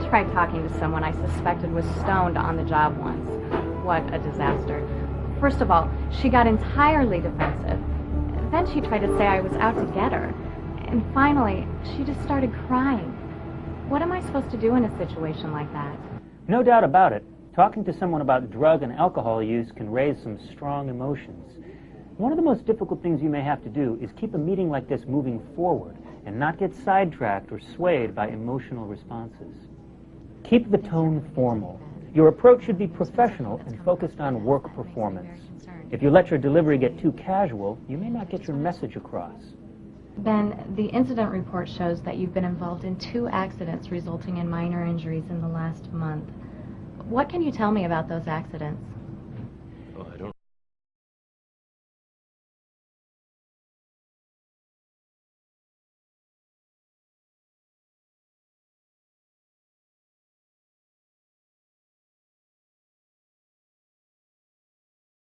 tried talking to someone I suspected was stoned on the job once. What a disaster. First of all, she got entirely defensive. Then she tried to say I was out to get her. And finally, she just started crying. What am I supposed to do in a situation like that? No doubt about it. Talking to someone about drug and alcohol use can raise some strong emotions. One of the most difficult things you may have to do is keep a meeting like this moving forward and not get sidetracked or swayed by emotional responses. Keep the tone formal. Your approach should be professional and focused on work performance. If you let your delivery get too casual, you may not get your message across. Ben, the incident report shows that you've been involved in 2 accidents resulting in minor injuries in the last month. What can you tell me about those accidents? Oh, I don't